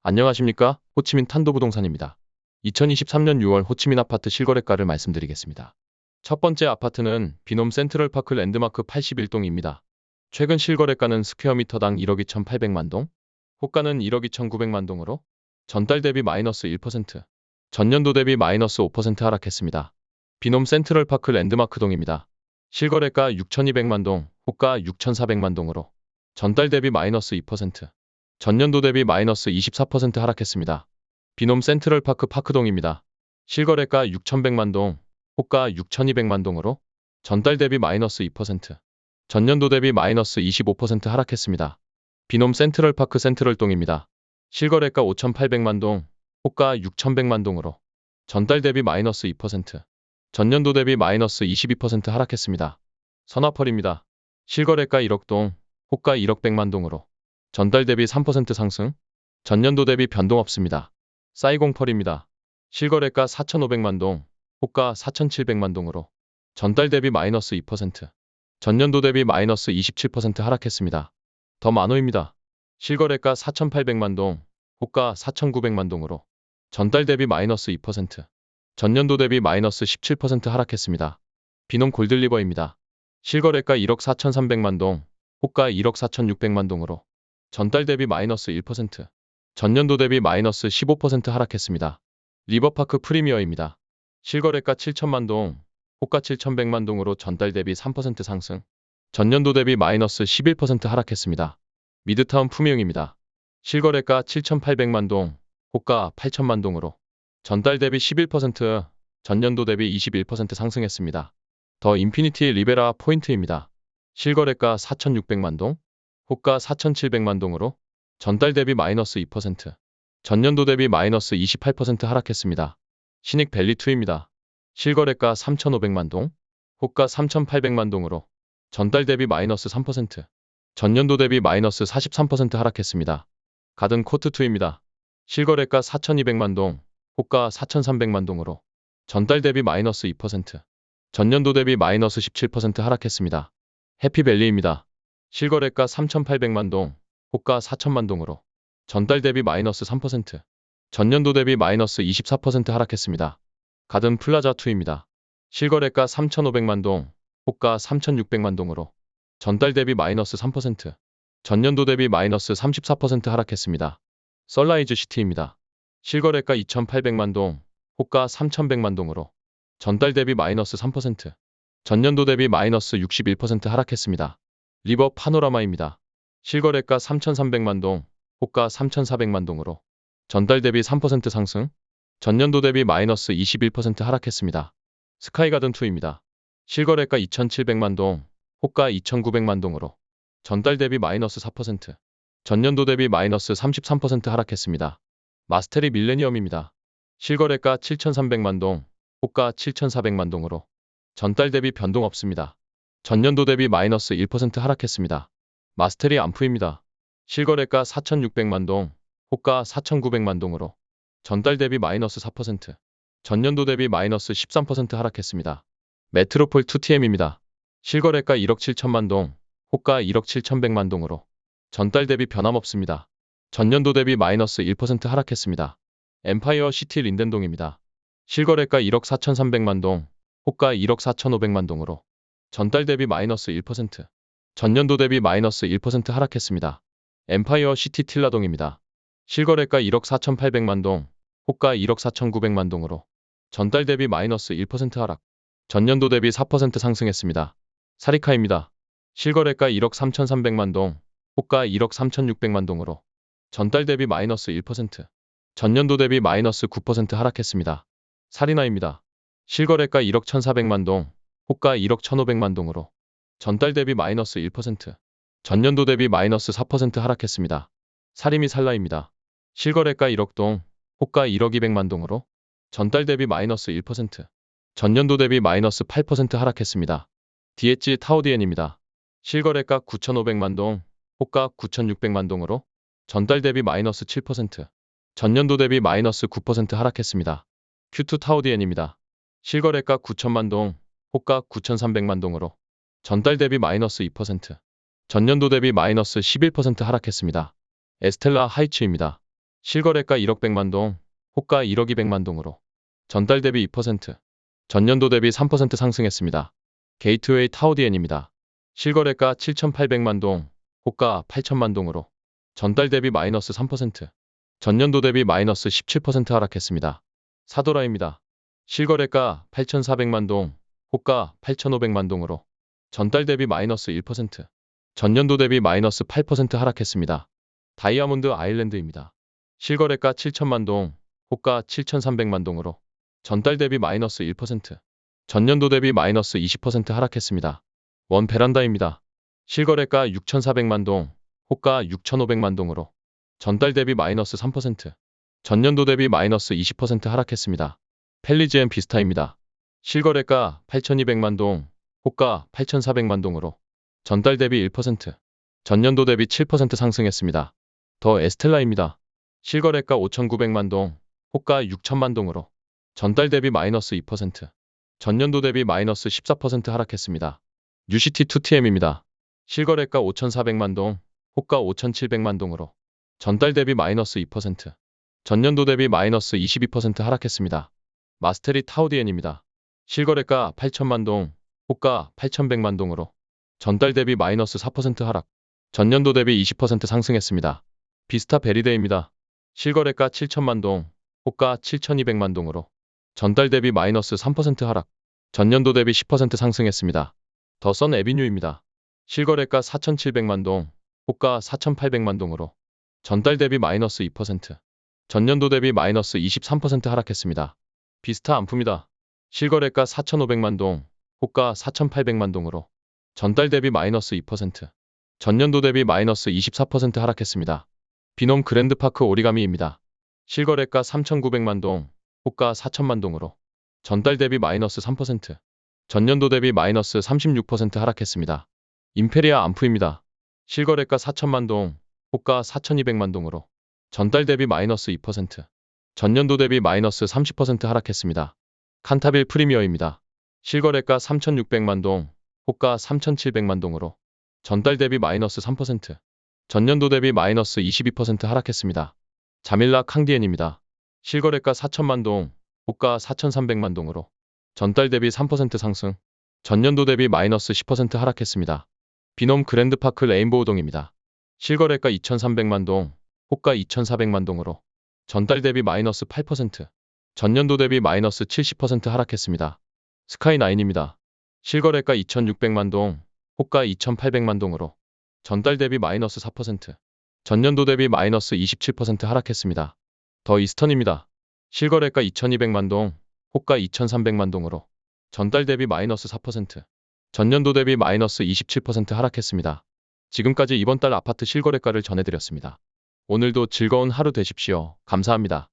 안녕하십니까? 호치민 탄도부동산입니다. 2023년 6월 호치민 아파트 실거래가를 말씀드리겠습니다. 첫 번째 아파트는 비놈 센트럴파크 랜드마크 81동입니다. 최근 실거래가는 스퀘어미터당 1억 2,800만 동, 호가는 1억 2,900만 동으로 전달 대비 마이너스 1%, 전년도 대비 마이너스 5% 하락했습니다. 비놈 센트럴파크 랜드마크동입니다. 실거래가 6,200만 동, 호가 6,400만 동으로 전달 대비 마이너스 2%, 전년도 대비 마이너스 24% 하락했습니다. 비놈 센트럴파크 파크동입니다. 실거래가 6,100만 동, 호가 6,200만 동으로 전달 대비 마이너스 2%, 전년도 대비 마이너스 25% 하락했습니다. 비놈 센트럴파크 센트럴동입니다. 실거래가 5,800만 동, 호가 6,100만 동으로 전달 대비 마이너스 2%, 전년도 대비 마이너스 22% 하락했습니다. 선화펄입니다. 실거래가 1억 동, 호가 1억 100만 동으로 전달 대비 3% 상승, 전년도 대비 변동 없습니다. 사이공펄입니다. 실거래가 4,500만 동, 호가 4,700만 동으로 전달 대비 마이너스 2%, 전년도 대비 마이너스 27% 하락했습니다. 더 마노입니다. 실거래가 4,800만 동, 호가 4,900만 동으로 전달 대비 마이너스 2%, 전년도 대비 마이너스 17% 하락했습니다. 비놈 골드리버입니다. 실거래가 1억 4,300만 동, 호가 1억 4,600만 동으로 전달 대비 마이너스 1%, 전년도 대비 마이너스 15% 하락했습니다. 리버파크 프리미어입니다. 실거래가 7천만 동, 호가 7,100만 동으로 전달 대비 3% 상승, 전년도 대비 마이너스 11% 하락했습니다. 미드타운 품위응입니다. 실거래가 7,800만 동, 호가 8천만 동으로 전달 대비 11%, 전년도 대비 21% 상승했습니다. 더 인피니티 리베라 포인트입니다. 실거래가 4,600만 동, 호가 4,700만 동으로 전달 대비 마이너스 2%, 전년도 대비 마이너스 28% 하락했습니다. 신익 밸리2입니다. 실거래가 3,500만 동, 호가 3,800만 동으로 전달 대비 마이너스 3%, 전년도 대비 마이너스 43% 하락했습니다. 가든 코트2입니다. 실거래가 4,200만 동, 호가 4,300만 동으로 전달 대비 마이너스 2%, 전년도 대비 마이너스 17% 하락했습니다. 해피밸리입니다. 실거래가 3,800만 동, 호가 4천만 동으로 전달 대비 마이너스 3%, 전년도 대비 마이너스 24% 하락했습니다. 가든 플라자2입니다. 실거래가 3,500만 동, 호가 3,600만 동으로 전달 대비 마이너스 3%, 전년도 대비 마이너스 34% 하락했습니다. 썰라이즈 시티입니다. 실거래가 2,800만 동, 호가 3,100만 동으로 전달 대비 마이너스 3%, 전년도 대비 마이너스 61% 하락했습니다. 리버 파노라마입니다. 실거래가 3,300만 동, 호가 3,400만 동으로 전달 대비 3% 상승, 전년도 대비 마이너스 21% 하락했습니다. 스카이가든2입니다. 실거래가 2,700만 동, 호가 2,900만 동으로 전달 대비 마이너스 4%, 전년도 대비 마이너스 33% 하락했습니다. 마스테리 밀레니엄입니다. 실거래가 7,300만 동, 호가 7,400만 동으로 전달 대비 변동 없습니다. 전년도 대비 마이너스 1% 하락했습니다. 마스테리 암프입니다. 실거래가 4,600만 동, 호가 4,900만 동으로 전달 대비 마이너스 4%, 전년도 대비 마이너스 13% 하락했습니다. 메트로폴 2TM입니다. 실거래가 1억 7천만 동, 호가 1억 7,100만 동으로 전달 대비 변함없습니다. 전년도 대비 마이너스 1% 하락했습니다. 엠파이어 시티 린덴동입니다. 실거래가 1억 4,300만 동, 호가 1억 4,500만 동으로 전달 대비 마이너스 1%, 전년도 대비 마이너스 1% 하락했습니다. 엠파이어 시티 틸라동입니다. 실거래가 1억 4,800만 동, 호가 1억 4,900만 동으로 전달 대비 마이너스 1% 하락, 전년도 대비 4% 상승했습니다. 사리카입니다. 실거래가 1억 3,300만 동, 호가 1억 3,600만 동으로 전달 대비 마이너스 1%, 전년도 대비 마이너스 9% 하락했습니다. 사리나입니다. 실거래가 1억 1,400만 동, 호가 1억 1,500만 동으로 전달 대비 마이너스 1%, 전년도 대비 마이너스 4% 하락했습니다. 사리미 살라입니다. 실거래가 1억 동, 호가 1억 200만 동으로 전달 대비 마이너스 1%, 전년도 대비 마이너스 8% 하락했습니다. 디엣지 타오디엔입니다. 실거래가 9,500만 동, 호가 9,600만 동으로 전달 대비 마이너스 7%, 전년도 대비 마이너스 9% 하락했습니다. 큐2 타오디엔입니다. 실거래가 9천만 동, 호가 9,300만 동으로 전달 대비 마이너스 2%, 전년도 대비 마이너스 11% 하락했습니다. 에스텔라 하이츠입니다. 실거래가 1억 100만 동, 호가 1억 200만 동으로 전달 대비 2%, 전년도 대비 3% 상승했습니다. 게이트웨이 타오디엔입니다. 실거래가 7,800만 동, 호가 8천만 동으로 전달 대비 마이너스 3%, 전년도 대비 마이너스 17% 하락했습니다. 사도라입니다. 실거래가 8,400만 동, 호가 8,500만 동으로 전달 대비 마이너스 1%, 전년도 대비 마이너스 8% 하락했습니다. 다이아몬드 아일랜드입니다. 실거래가 7천만 동, 호가 7,300만 동으로 전달 대비 마이너스 1%, 전년도 대비 마이너스 20% 하락했습니다. 원 베란다입니다. 실거래가 6,400만 동, 호가 6,500만 동으로 전달 대비 마이너스 3%, 전년도 대비 마이너스 20% 하락했습니다. 펠리즈앤 비스타입니다. 실거래가 8,200만 동, 호가 8,400만 동으로 전달 대비 1%, 전년도 대비 7% 상승했습니다. 더 에스텔라입니다. 실거래가 5,900만 동, 호가 6천만 동으로 전달 대비 마이너스 2%, 전년도 대비 마이너스 14% 하락했습니다. UCT 2TM입니다. 실거래가 5,400만 동, 호가 5,700만 동으로 전달 대비 마이너스 2%, 전년도 대비 마이너스 22% 하락했습니다. 마스테리 타우디엔입니다. 실거래가 8천만 동, 호가 8,100만 동으로 전달 대비 마이너스 4% 하락, 전년도 대비 20% 상승했습니다. 비스타 베리데입니다. 실거래가 7천만 동, 호가 7,200만 동으로 전달 대비 마이너스 3% 하락, 전년도 대비 10% 상승했습니다. 더선 에비뉴입니다. 실거래가 4,700만 동, 호가 4,800만 동으로 전달 대비 마이너스 2%, 전년도 대비 마이너스 23% 하락했습니다. 비스타 안품이다. 실거래가 4,500만 동, 호가 4,800만 동으로 전달 대비 마이너스 2%, 전년도 대비 마이너스 24% 하락했습니다. 비놈 그랜드파크 오리가미입니다. 실거래가 3,900만 동, 호가 4천만 동으로 전달 대비 마이너스 3%, 전년도 대비 마이너스 36% 하락했습니다. 임페리아 암프입니다. 실거래가 4천만 동, 호가 4,200만 동으로 전달 대비 마이너스 2%, 전년도 대비 마이너스 30% 하락했습니다. 칸타빌 프리미어입니다. 실거래가 3,600만 동, 호가 3,700만 동으로 전달 대비 마이너스 3%, 전년도 대비 마이너스 22% 하락했습니다. 자밀라 캉디엔입니다. 실거래가 4천만 동, 호가 4,300만 동으로 전달 대비 3% 상승, 전년도 대비 마이너스 10% 하락했습니다. 비놈 그랜드파크 레인보우동입니다. 실거래가 2,300만 동, 호가 2,400만 동으로 전달 대비 마이너스 8%, 전년도 대비 마이너스 70% 하락했습니다. 스카이나인입니다. 실거래가 2,600만 동, 호가 2,800만 동으로 전달 대비 마이너스 4%, 전년도 대비 마이너스 27% 하락했습니다. 더 이스턴입니다. 실거래가 2,200만 동, 호가 2,300만 동으로 전달 대비 마이너스 4%, 전년도 대비 마이너스 27% 하락했습니다. 지금까지 이번 달 아파트 실거래가를 전해드렸습니다. 오늘도 즐거운 하루 되십시오. 감사합니다.